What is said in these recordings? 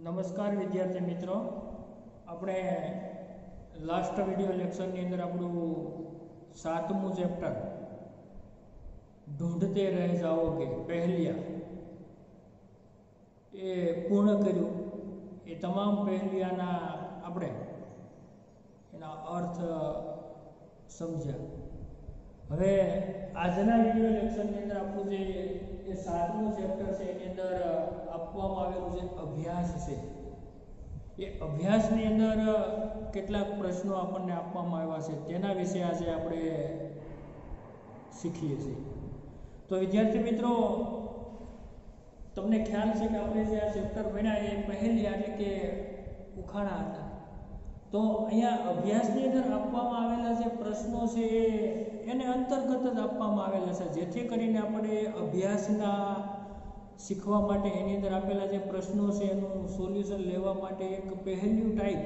નમસ્કાર વિદ્યાર્થી મિત્રો, આપણે લાસ્ટ વિડિયો લેક્ચરની અંદર આપણું 7મું ચેપ્ટર ઢૂંઢતે રહ જાઓગે પહેલિયા એ પૂર્ણ કર્યું। એ તમામ પહેલિયાના આપણે એના અર્થ સમજ્યા। હવે આજના વિડિયો લેક્ચરની અંદર આપણું જે એ 7મું ચેપ્ટર છે એની અંદર આપવામાં આવેલું જે અભ્યાસ છે એ અભ્યાસની અંદર કેટલાક પ્રશ્નો આપણને આપવામાં આવ્યા છે તેના વિશે આજે આપણે શીખીએ છીએ। તો વિદ્યાર્થી મિત્રો, તમને ખ્યાલ છે કે આપણે જે આ ચેપ્ટર ભણ્યા એ પહેલિયા એટલે કે ઉખાણા હતા। તો અહીંયા અભ્યાસની અંદર આપવામાં આવેલા જે પ્રશ્નો છે એને અંતર્ગત જ આપવામાં આવેલા છે, જેથી કરીને આપણે અભ્યાસના શીખવા માટે એની અંદર આપેલા જે પ્રશ્નો છે એનું સોલ્યુશન લેવા માટે એક પહેલું ટાઈપ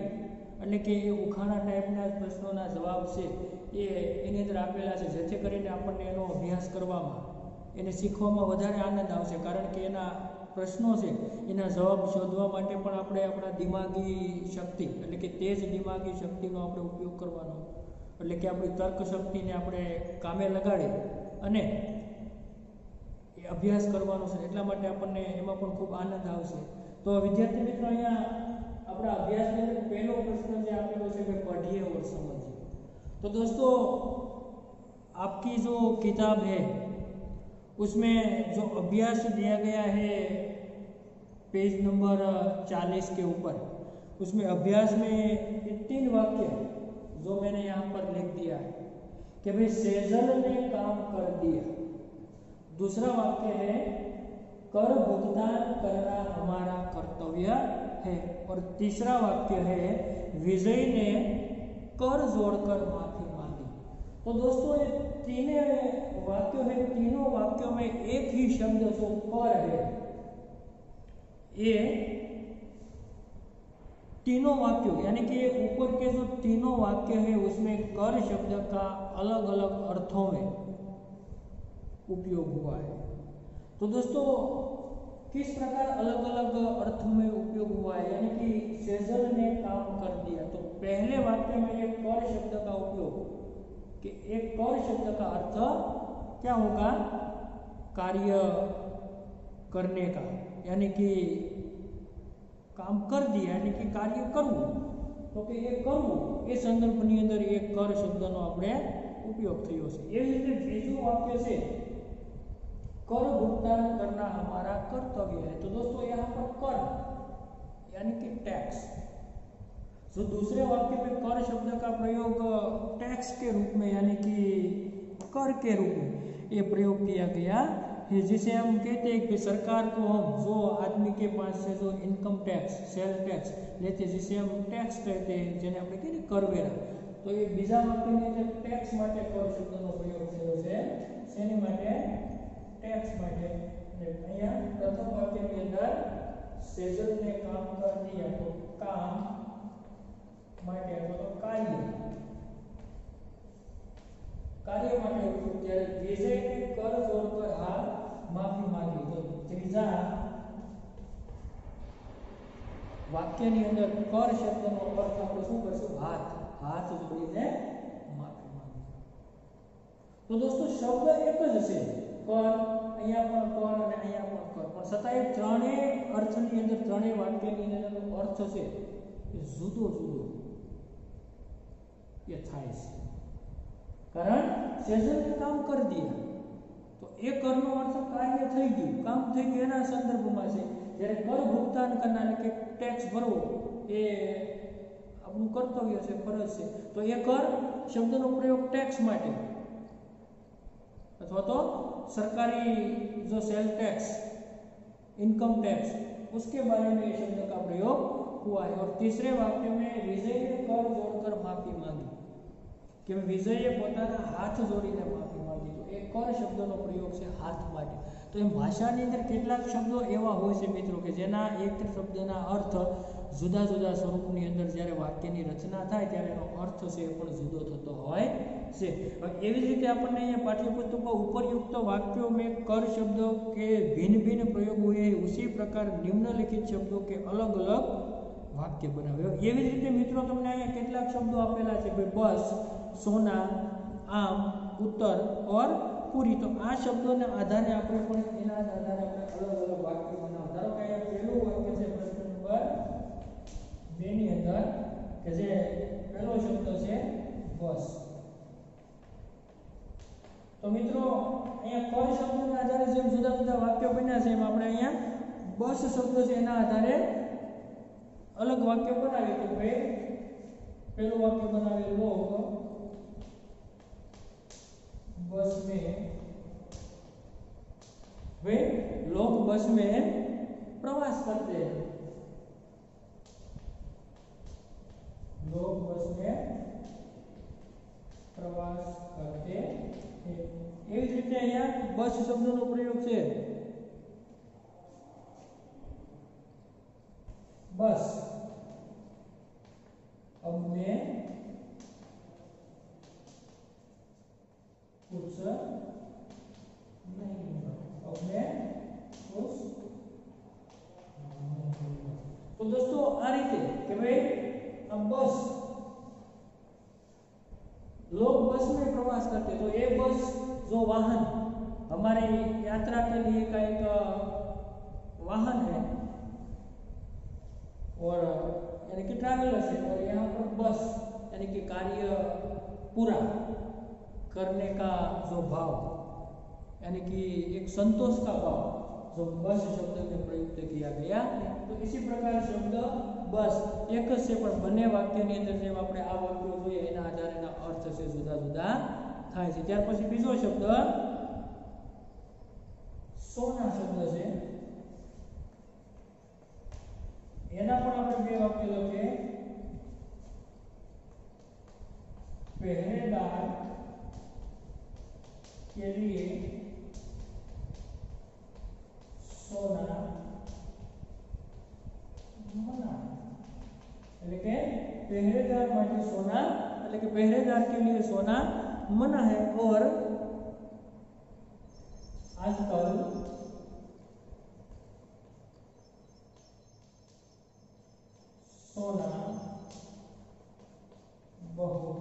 એટલે કે એ ઉખાણા ટાઈપના પ્રશ્નોના જવાબ છે એની અંદર આપેલા છે, જેથી કરીને આપણને એનો અભ્યાસ કરવામાં એને શીખવામાં વધારે આનંદ આવશે। કારણ કે એના પ્રશ્નો છે એના જવાબ શોધવા માટે પણ આપણે આપણા દિમાગી શક્તિ એટલે કે તેજ દિમાગી શક્તિનો આપણે ઉપયોગ કરવાનો, એટલે કે આપણી તર્ક શક્તિને આપણે કામે લગાડી અને એ અભ્યાસ કરવાનો છે। એટલા માટે આપણને એમાં પણ ખૂબ આનંદ આવશે। તો વિદ્યાર્થી મિત્રો, અહીંયા આપણા અભ્યાસની અંદર પહેલો પ્રશ્ન જે આપેલો છે કે પढ़िए और समझिए। तो दोस्तों, आपकी जो किताब है उसमें जो अभ्यास दिया गया है पेज नंबर 40 के ऊपर, उसमें अभ्यास में 3 वाक्य जो मैंने यहाँ पर लिख दिया है कि भाई सेजल ने काम कर दिया। दूसरा वाक्य है कर भुगतान करना हमारा कर्तव्य है। और तीसरा वाक्य है विजय ने कर जोड़कर माफी मांगी। तो दोस्तों, ये तीनों वाक्यों है, तीनों वाक्यों में एक ही शब्द जो कर है, ये तीनों वाक्यों यानी कि ऊपर के जो तीनों वाक्य है उसमें कर शब्द का अलग अलग अर्थों में उपयोग हुआ है। तो दोस्तों, किस प्रकार अलग अलग अर्थों में उपयोग हुआ है, यानी कि सेजल ने काम कर दिया। तो पहले वाक्य में एक कर शब्द का उपयोग, कि एक कर शब्द का अर्थ क्या होगा, कार्य करने का, यानी कि काम कर दिया यानी कि कार्य करવું। तो કે એ કરવું એ સંદર્ભની અંદર એક કર શબ્દનો આપણે ઉપયોગ થયો છે। એ જ રીતે બીજું વાક્ય છે कर भुगतान करना हमारा कर्तव्य है। तो दोस्तों, यहाँ पर कर यानी कि टैक्स, जो दूसरे वाक्य में कर शब्द का प्रयोग टैक्स के रूप में यानी कि कर के रूप में ये प्रयोग किया गया है, जिसे हम कहते हैं कि सरकार को हम जो आदमी के पास से जो इनकम टैक्स सेल टैक्स लेते हैं, जिसे हम टैक्स कहते हैं, જેને આપણે કહીએ કરવેરા। તો એ બીજા વાક્યની અંદર ટેક્સ માટે कर શબ્દનો પ્રયોગ થયો છે, શેની માટે, टैक्स માટે। અને અહીંયા પ્રથમ વાક્યની અંદર સેજલ ને કામ कर दिया, तो काम માટે અથવા તો कार्य માટે उपयोग। ત્યારે વિજય ને कर जोड़कर हाथ माफी मांगी, तो ત્રીજા વાક્યની અંદર कर શબ્દનો અર્થ આપણે શું કરશું, હાથ જોડીને માફી માંગી। તો દોસ્તો, શબ્દ એક જ છે कर, અહીંયા પણ कर અને અહીંયા પણ कर, પણ છતાંય ત્રણેય અર્થની અંદર ત્રણેય વાક્યની અંદરનો અર્થ છે એ જુદો જુદો એ થાય છે। કારણ સેજલને કામ કરી દિયા, તો એ કરનો અર્થ કાર્ય થઈ ગયું, કામ થઈ ગયું એના સંદર્ભમાં છે। જ્યારે कर ભુગતાન કરનાર એટલે કે ટેક્સ ભરવો એ આપણું કર્તવ્ય છે, ફરજ છે। તો એ कर શબ્દનો પ્રયોગ ટેક્સ માટે अथवा तो सरकारी जो सेल टैक्स इनकम टैक्स उसके बारे में शब्द का प्रयोग हुआ है। और तीसरे वाक्य में विजय ने कर जोड़कर माफी मांगी, कि विजये પોતાના હાથ જોડીને માફી માંગી। તો એક कर શબ્દનો પ્રયોગ છે હાથ માટે। તો એ ભાષાની અંદર કેટલાક શબ્દો એવા હોય છે મિત્રો કે જેના એક શબ્દના અર્થ જુદા જુદા સ્વરૂપની અંદર જ્યારે વાક્યની રચના થાય ત્યારે એનો અર્થ છે એ પણ જુદો થતો હોય છે. એવી જ રીતે આપણને અહીંયા पाठ्यपुस्तकों उपरयुक्त वाक्यों में कर शब्दों के भिन्न भिन्न प्रयोग हुए हैं, उसी प्रकार निम्नलिखित शब्दों के अलग अलग वाक्य बनावे. એવી જ રીતે મિત્રો તમને અહીંયા કેટલાક શબ્દો આપેલા છે ભાઈ બસ, સોના, આમ, ઉત્તર और પૂરી. તો આ શબ્દોના આધારે આપણે પણ એના આધારે આપણે અલગ અલગ વાક્યો બનાવવા. ધારો કે અહીંયા પહેલું વાક્ય છે પ્રશ્ન નંબર 2 ની અંદર કે જે પહેલો શબ્દ છે બસ. तो मित्रों अहीं कोई शब्द आधारे जेम जुदा जुदा वाक्य बन्या छे एम आपणे अहीं बस शब्द छे एना आधारे अलग वाक्य बनावी. तो भाई पहलू वाक्य बनावे लोग बस में, वे लोग बस में प्रवास करते हैं. लोग बस में प्रवास करते हैं. એવી જ રીતે અહીંયા બસ શબ્દનો પ્રયોગ છે બસ. अब मैं कुछ नहीं लूंगा. अब मैं कुछ नहीं लूंगा. तो दोस्तों आ रीते कि भाई अब बस लोग बस में प्रवास करते. तो ये बस जो वाहन हमारी यात्रा के लिए का एक वाहन है और यानी कि ट्रैवलर्स है, और यहाँ पर बस यानी कि कार्य पूरा करने का जो भाव यानी कि एक संतोष का भाव जो बस शब्द में प्रयुक्त किया गया. तो इसी प्रकार शब्द बस एक से पण बने वाक्यनी अंदर जेम आपणे आ वाक्यो જોઈએ એના આધારેના અર્થ છે જુદા જુદા થાય છે. ત્યાર પછી બીજો શબ્દ સોના શબ્દ છે એના પણ આપણે બે વાક્ય લખીએ. पहरेदार के लिए सोना मना. એટલે કે पहरेदार માટે सोना એટલે કે पहरेदार के लिए सोना मना है. और आजकल सोना बहुत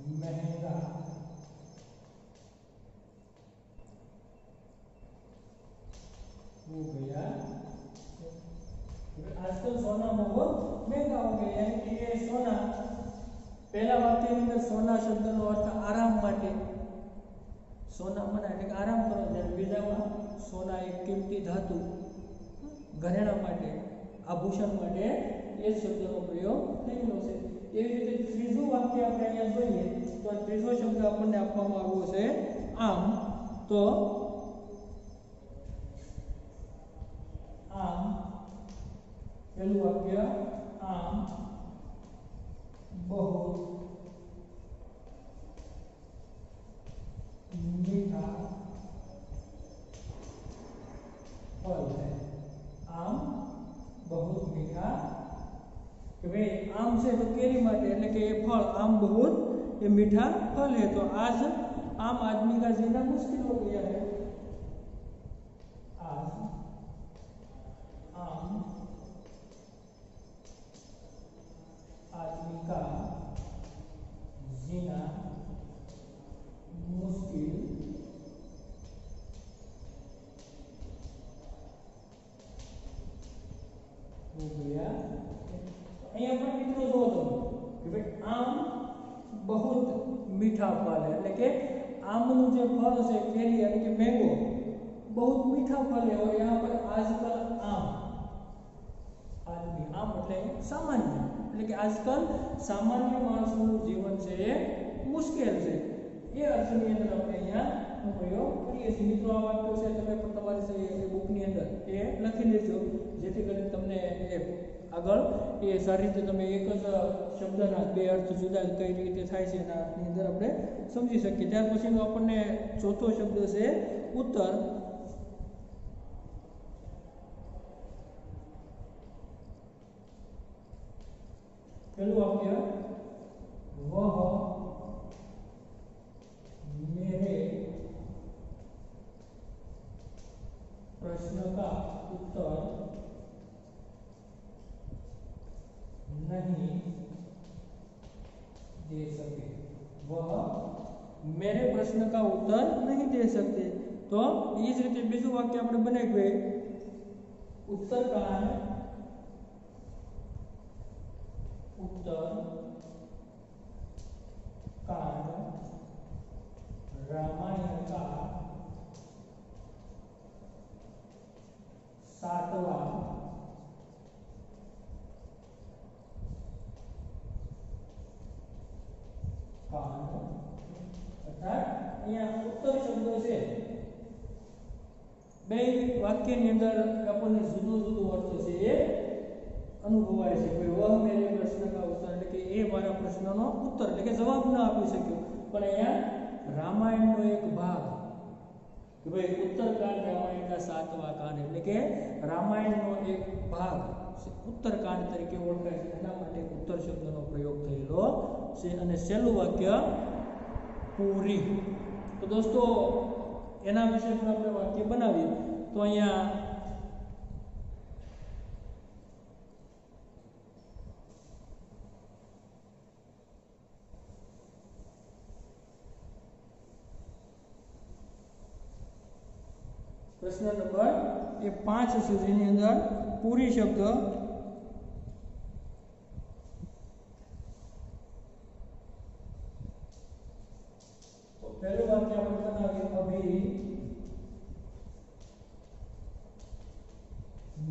महंगा हो गया. आजकल सोना बहुत महंगा हो गया. यानी कि ये सोना पहला वाक्य में अंदर सोना शब्द नो अर्थ आराम माटे. सोना मना એટલે કે આરામ કરો. જ્યારે બીજામાં સોના એક કિંમતી ધાતુ ઘરેણા માટે, આભૂષણ માટે એ શબ્દનો પ્રયોગ થયેલો છે. એવી રીતે ત્રીજું વાક્ય આપણે અહીંયા જોઈએ તો ત્રીજો શબ્દ આપણને આપવામાં આવ્યો છે આમ. તો આમ પહેલું વાક્ય આમ बहुत मीठा फल है. आम बहुत मीठा कि भाई आम से तो केरी माटे એટલે કે એ ફળ आम बहुत ये मीठा फल है. तो आज आम आदमी का जीना मुश्किल हो गया है. आज आम आदमी का जीना मुश्किल हो गया. અહીંયા પણ મિત્રો જો તો કે ભાઈ આમ बहुत मीठा फल है એટલે કે આમનું જે ફળ છે કેરી એટલે કે મેંગો बहुत मीठा फल है. और यहाँ पर आजकल आम आदमी आम એટલે સામાન્ય એટલે કે આજકાલ સામાન્ય માણસનું જીવન છે એ મુશ્કેલ છે. એ અર્થની અંદર આપણે અહીંયા પ્રયોગ કરીએ છીએ. મિત્રો આ વાક્યો છે તમે પણ તમારી બુકની અંદર એ લખી લેજો જેથી કરીને તમને એ આગળ એ સારી રીતે તમે એક જ શબ્દના બે અર્થ જુદા કઈ રીતે થાય છે એના અંદર આપણે સમજી શકીએ. ત્યાર પછીનો આપણને ચોથો શબ્દ છે ઉત્તર. पहलू वाक्य वह मेरे प्रश्न का उत्तर नहीं दे सके। वह मेरे प्रश्न का उत्तर नहीं दे सकते। तो इस रीते बीजू वाक्य આપણે બનાવ્યું उत्तरकांड रामायण का 7वां कांड अर्थात અહીંયા उत्तर शब्दों से બે વાક્યની અંદર આપણને જુદો જુદો અર્થ છે એ અનુભવાય છે કે વહ મેરે પ્રશ્ન કા ઉત્તર એટલે કે એ મારા પ્રશ્નનો ઉત્તર એટલે કે જવાબ ન આપી શક્યો પણ અહીંયા રામાયણનો એક ભાગ કે ભાઈ उत्तरकांड रामायण का 7वां कांड એટલે કે રામાયણનો એક ભાગ उत्तरकांड તરીકે ઓળખાય છે એના માટે ઉત્તર શબ્દનો પ્રયોગ થયેલો છે અને છેલ્લું વાક્ય પૂરી। તો દોસ્તો એના વિશે પણ આપણે વાક્ય બનાવીએ તો અહીંયા प्रश्न नंबर ये 5 છે જેની અંદર પૂરી શબ્દ તો પહેલું વાક્ય આપણે બનાવીએ અભી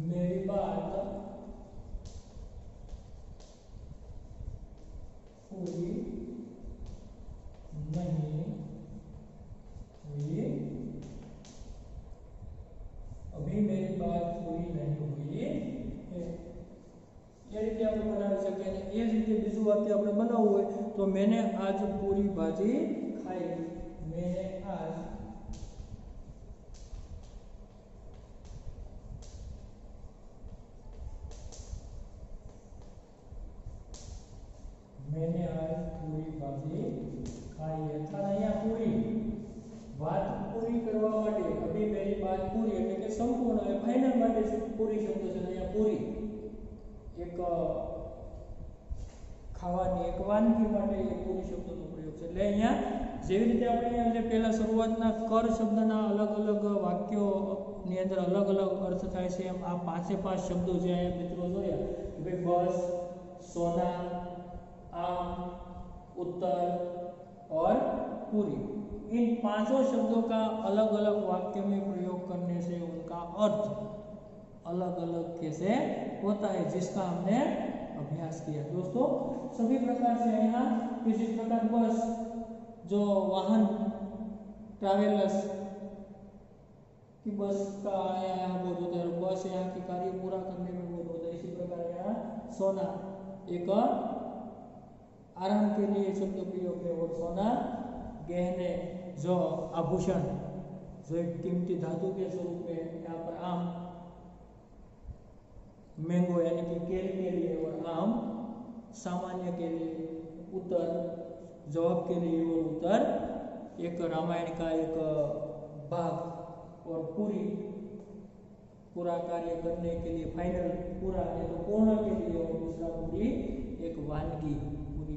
मेरी बात पूरी नहीं हुई। अभी मेरी बात पूरी नहीं हुई है। ये रीते આપણે બનાવી શકીએ અને એ જ રીતે બીજું વાક્ય આપણે બનાવવું હોય તો मैंने आज पूरी भाजी खाई। मैंने आज पूरी भाजी खाई है। અહીંયા પૂરી વાત પૂરી કરવા માટે અભી मेरी बात पूरी એટલે કે સંપૂર્ણ એ ફાઇનલ માટે પૂરી શબ્દ છે। અહીંયા પૂરી એક ખાવાની એક વાનગી માટે એ પૂરી શબ્દનો પ્રયોગ છે। એટલે અહીંયા જેવી રીતે આપણે અહીંયા જે પહેલા શરૂઆતના કર શબ્દના અલગ અલગ વાક્યોની અંદર અલગ અલગ અર્થ થાય છે એમ આ પાંચે પાંચ શબ્દો જે અહીંયા મિત્રો જોયા કે ભાઈ બસ સોના आम उत्तर और पूरी इन पांचों शब्दों का अलग अलग वाक्य में प्रयोग करने से उनका अर्थ अलग अलग कैसे होता है जिसका हमने अभ्यास किया। दोस्तों सभी प्रकार से यहाँ किसी प्रकार बस जो वाहन ट्रैवलर्स की बस का यहाँ बहुत होता है बस यहाँ के कार्य पूरा करने में बहुत होता है। इसी प्रकार यहाँ सोना एक आराम के लिए शब्द प्रयोग है और सोना गहने जो आभूषण जो एक कीमती धातु के स्वरूप में यहाँ पर आम मैंगो यानी कि केले के लिए और आम सामान्य के लिए उत्तर जवाब के लिए और उत्तर एक रामायण का एक भाग और पूरा कार्य करने के लिए फाइनल पूरा है तो पूर्ण के लिए और दूसरा पूरी एक वानगी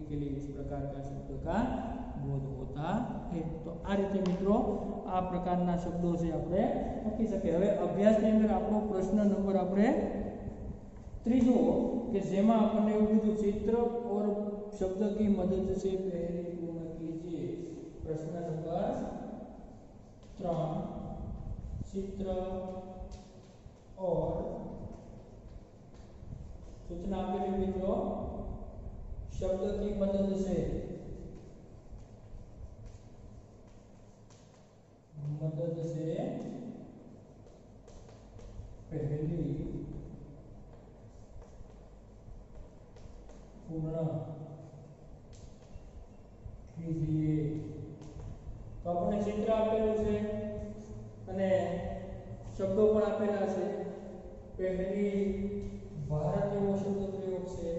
के लिए इस प्रकार का शब्द का बोध होता है। तो आ रीते मित्रों आ प्रकारना शब्दों से આપણે લખી શકીએ। હવે અભ્યાસની અંદર આપણો પ્રશ્ન નંબર આપણે ત્રીજો કે જેમાં આપણને એવું કીધું चित्र और शब्द की मदद से पहले पूर्ण कीजिए। प्रश्न नंबर 3 चित्र और सूचना આપેલી મિત્રો शब्द की मदद से पहली पूर्ण कीजिए। तो अपने चित्र આપેલું છે અને શબ્દો પણ આપેલા છે। પહેલી ભારત એવો શબ્દ પ્રયોગ છે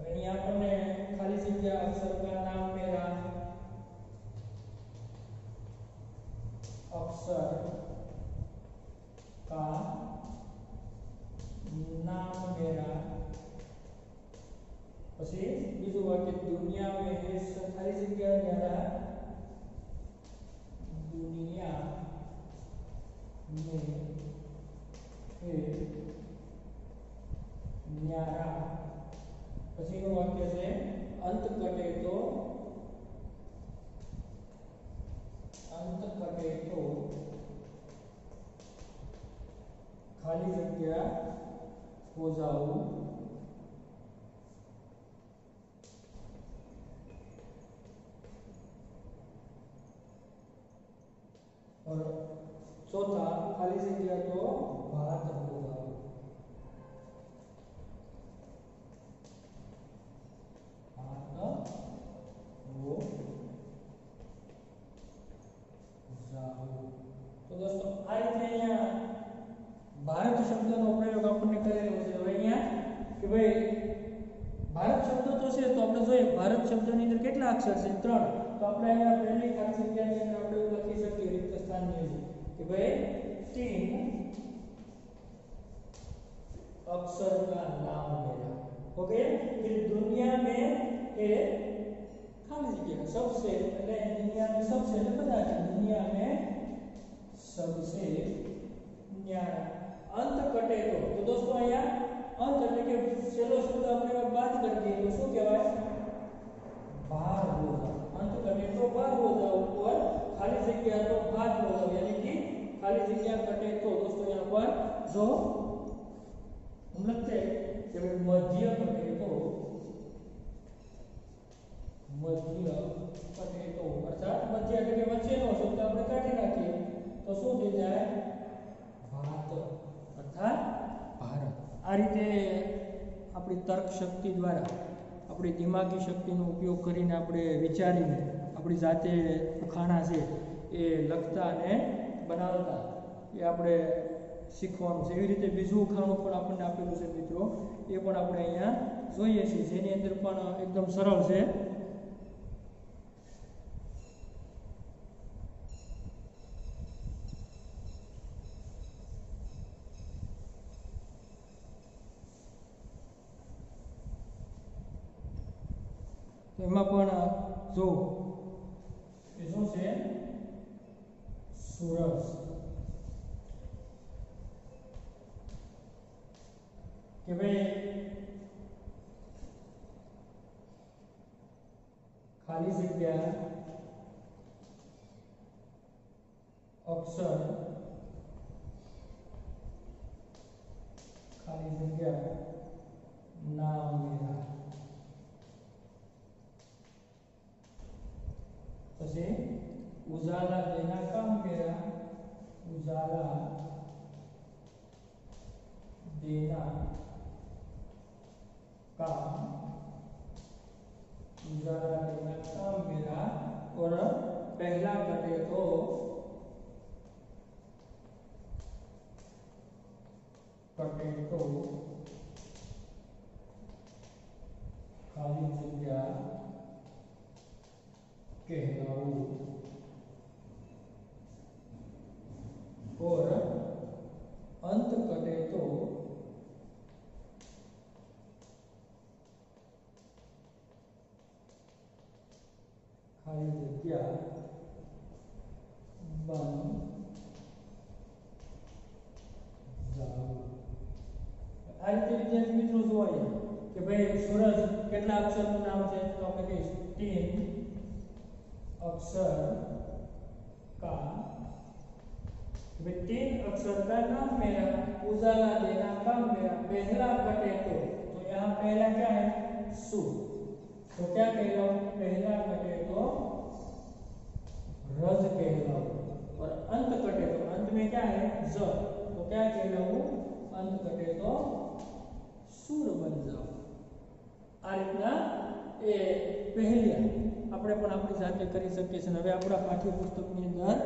અહીંયા આપણને ખાલી જગ્યા અક્ષર કા નામ મેરા अक्षर का नाम मेरा પછી બીજું વાક્ય दुनिया में है खाली जगह न्यारा दुनिया में है न्यारा પછી નું વાક્ય છે અંત કટે તો खाली जगह हो जाओ और चौथा खाली जगह तो भात हो जाओ भात हो तो दोस्तों आ रीते अहींया भारत शब्दनो प्रयोग आपने करेलो छे। હવે અહીંયા કે ભાઈ ભારત શબ્દ તો છે તો આપણે જોઈએ ભારત શબ્દની અંદર કેટલા અક્ષર છે 3 તો આપણે અહીંયા પહેલી ખાલી જગ્યાની અંદર આપણે એવું લખી શકીએ રિક્ત સ્થાનની અંદર કે ભાઈ 3 अक्षर का नाम मेरा ओके। फिर दुनिया में ए खाली जगह सबसे એટલે दुनिया में सबसे એટલે બધા છે दुनिया में सबसे न्यारा अंत कटे तो दोस्तों અહીંયા अंत એટલે કે છેલ્લો શબ્દ આપણે બાદ કરી દઈએ તો શું કહેવાય बाहर हो जाओ अंत कटे तो बाहर हो जाओ और खाली जगह तो बाहर हो जाओ यानी कि खाली जगह कटे तो दोस्तों यहाँ पर जो हम लगते हैं कि मध्य कटे तो मध्य कटे तो अर्थात मध्य એટલે કે વચ્ચેનો શબ્દ આપણે કાઢી નાખીએ તો શું થઈ જાય ભાત अर्थात ભારત। આ રીતે આપણી તર્ક શક્તિ દ્વારા આપણી દિમાગી શક્તિનો ઉપયોગ કરીને આપણે વિચારીને આપણી જાતે ઉખાણા છે એ લખતા અને બનાવતા એ આપણે શીખવાનું છે। એવી રીતે બીજું ઉખાણું પણ આપણને આપેલું છે મિત્રો એ પણ આપણે અહીંયા જોઈએ છીએ જેની અંદર પણ એકદમ સરળ છે। એમાં પણ જો એ શું છે सूरज કે ભાઈ खाली जगह अक्षर खाली जगह नाम मेरा પછી उजाला देना काम मेरा उजाला देना काम उजाला देना काम मेरा और पहला कटे तो खाली जगह कहलाओ और अंत कटे तो खाली जगह बन जाओ। आ रीते विद्यार्थी मित्रों जोईए कि भाई सूरज કેટલા અક્ષરનું નામ છે તો આપણે કહીશું 3 अक्षर का 3 अक्षर का नाम मेरा उजाला देना काम मेरा पहला कटे तो यहाँ पहला क्या है सु तो क्या कहलाओ पहला कटे तो रज कहलाओ और अंत कटे तो अंत में क्या है ज तो क्या कहलाओ अंत कटे तो सूर बन जाओ। आ रीतना ए पहलिया આપણે પણ આપણી સાથે કરી શકીએ છીએ। હવે આપણા પાઠ્યપુસ્તકની અંદર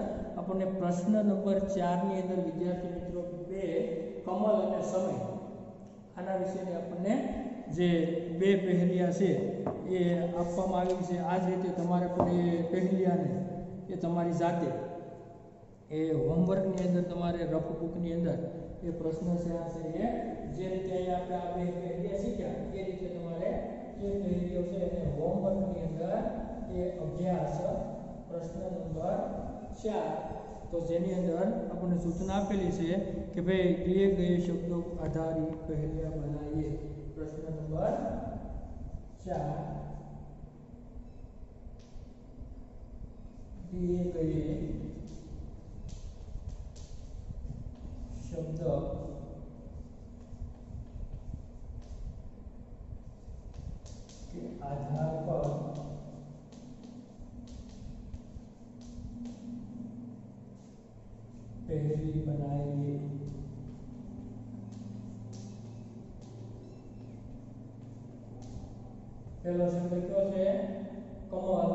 આપણને પ્રશ્ન નંબર 4 ની અંદર વિદ્યાર્થી મિત્રો 2 કમલ અને સમય આના વિશેની આપણને જે બે પહેલિયા છે એ આપવામાં આવી છે. આ જ રીતે તમારે પણ એ પહેલિયાને એ તમારી જાતે એ હોમવર્કની અંદર તમારે રફ બુકની અંદર એ પ્રશ્ન છે આ છે એ જે રીતે અહીંયા આપણે આ બે પહેલિયા શીખ્યા એ રીતે તમારે એ પહેલિયો છે એને હોમવર્કની અંદર એ અભ્યાસ પ્રશ્ન નંબર 4 તો જેની અંદર આપણને સૂચના આપેલી છે કે ભાઈ દિए गए शब्दों आधारित પહેલિયા બનાવીએ. પ્રશ્ન નંબર 4 दिए गए शब्द के आधार पर पहली बनाएंगे. पहला शब्द क्यों है कमल,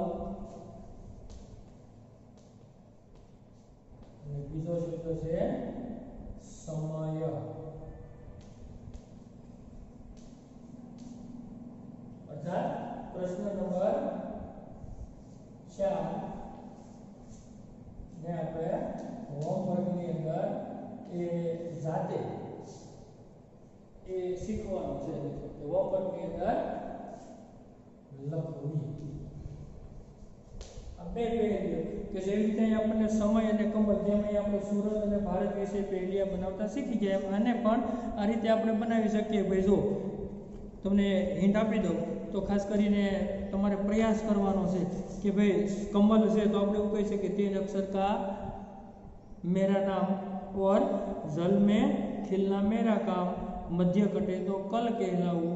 बीजो शब्द है समय. अर्थात प्रश्न नंबर 4 ने આપણે હોમવર્કની અંદર એ જાતે એ શીખવાનું છે. હોમવર્કની અંદર લખવું. આ બે પહેલીઓ કે જેવી રીતે આપણને સમય અને કમલ જેમ આપણે સુરત અને ભારત વિશે પહેલિયા બનાવતા શીખી ગયા એમ આને પણ આ રીતે આપણે બનાવી શકીએ. ભાઈ જો તમને હિન્ટ આપી દઉં તો ખાસ કરીને તમારે પ્રયાસ કરવાનો છે કે ભાઈ કમલ છે તો આપણે એવું કહી શકીએ 3 અક્ષર का मेरा नाम और जल में खिलना मेरा काम, मध्य कटे तो कल कहलाऊं.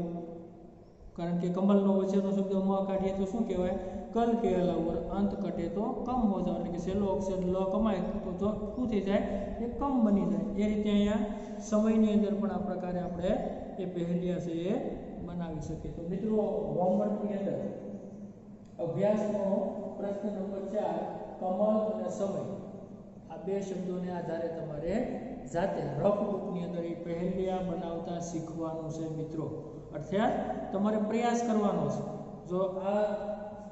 कारण के कमल नो वचनो शब्द म काढीए तो શું કહેવાય कल कहलाऊं और अंत कटे तो कम हो जाए એટલે કે છેલ્લો અક્ષર લ કમાય તો જો શું થઈ જાય એ કમ બની જાય. એ રીતે અહીંયા સમયની અંદર પણ આ પ્રકારે આપણે એ પહેલિયા છે એ બનાવી શકીએ. તો મિત્રો હોમવર્કની અંદર અભ્યાસનો પ્રશ્ન નંબર 4 કમલ અને સમય આ બે શબ્દોને આધારે તમારે જાતે રફ બુકની અંદર એ પહેલિયા બનાવતા શીખવાનું છે મિત્રો. અર્થાત તમારે પ્રયાસ કરવાનો છે. જો આ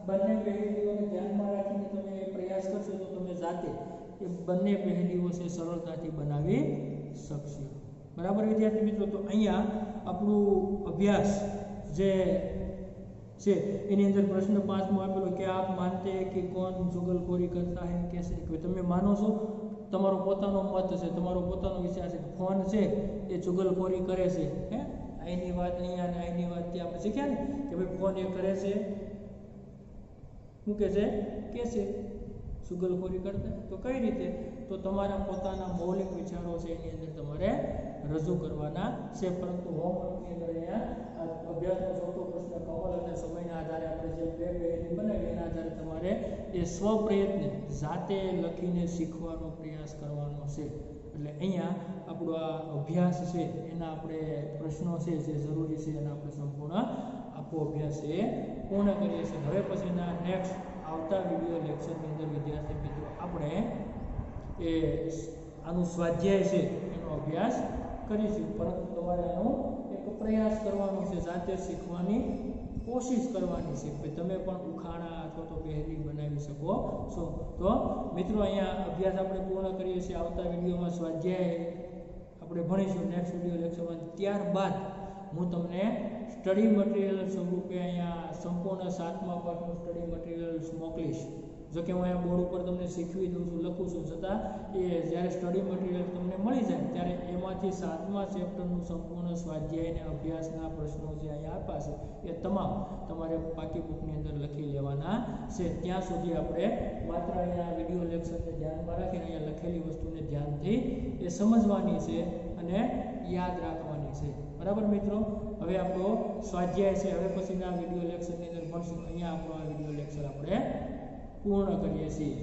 બંને પહેલીઓને ધ્યાનમાં રાખીને તમે પ્રયાસ કરશો તો તમે જાતે એ બંને પહેલીઓ છે સરળતાથી બનાવી શકશો. બરાબર વિદ્યાર્થી મિત્રો? તો અહીંયા આપણું અભ્યાસ જે છે એની અંદર પ્રશ્ન 5 માં આપેલો કે આપ માનતે હે કે કોણ ચુગલખોરી કરતા હે કેસે કે તમે માનો છો તમારો પોતાનો મત છે તમારો પોતાનો વિચાર છે ફોન છે એ ચુગલખોરી કરે છે. હે આની વાત અહીંયા અને આની વાત ત્યાં આપણે શીખ્યા ને કે ભાઈ ફોન એ કરે છે શું કહે છે કે છે ચુગલખોરી કરતા. તો કઈ રીતે? તો તમારા પોતાના મૌલિક વિચારો છે એની અંદર તમારે રજૂ કરવાના છે. પરંતુ હોમવર્કની અંદર અહીંયા અભ્યાસનો ચોથો પ્રશ્ન કમલ અને સમયના આધારે આપણે જે બે પહેલી બનાવી એના આધારે તમારે એ સ્વપ્રયત્ને જાતે લખીને શીખવાનો પ્રયાસ કરવાનો છે. એટલે અહીંયા આપણો આ અભ્યાસ છે એના આપણે પ્રશ્નો છે જે જરૂરી છે એના આપણે સંપૂર્ણ આખો અભ્યાસ એ પૂર્ણ કરીએ છીએ. હવે પછીના નેક્સ્ટ આવતા વિડીયો લેક્ચરની અંદર વિદ્યાર્થી મિત્રો આપણે એ આનું સ્વાધ્યાય છે એનો અભ્યાસ કરીશું. પરંતુ તમારે આનો એક પ્રયાસ કરવાનો છે, જાતે શીખવાની કોશિશ કરવાની છે કે તમે પણ ઉખાણા અથવા તો પહેલી બનાવી શકો છો. તો મિત્રો અહીંયા અભ્યાસ આપણે પૂર્ણ કરીએ છીએ. આવતા વિડીયોમાં સ્વાધ્યાય આપણે ભણીશું નેક્સ્ટ વિડીયો લેક્ચરમાં. ત્યારબાદ હું તમને સ્ટડી મટીરિયલ સ્વરૂપે અહીંયા સંપૂર્ણ 7મા પાઠનું સ્ટડી મટીરિયલ્સ મોકલીશ. જો કે હું અહીંયા બોર્ડ ઉપર તમને શીખવી દઉં છું, લખું છું, છતાં એ જ્યારે સ્ટડી મટીરિયલ તમને મળી જાય ત્યારે એમાંથી 7મા ચેપ્ટરનું સંપૂર્ણ સ્વાધ્યાય અને અભ્યાસના પ્રશ્નો જે અહીંયા આપ્યા છે એ તમામ તમારે પાકી બુકની અંદર લખી લેવાના છે. ત્યાં સુધી આપણે માત્ર અહીંયા વિડીયો લેક્ચરને ધ્યાનમાં રાખીને અહીંયા લખેલી વસ્તુને ધ્યાનથી એ સમજવાની છે અને યાદ રાખવાની છે. બરાબર મિત્રો? હવે આપણો સ્વાધ્યાય છે હવે પછીના વિડીયો લેક્ચરની અંદર ભણશું. અહીંયા આપણો આ વિડીયો લેક્ચર આપણે પૂર્ણ કરીએ છીએ.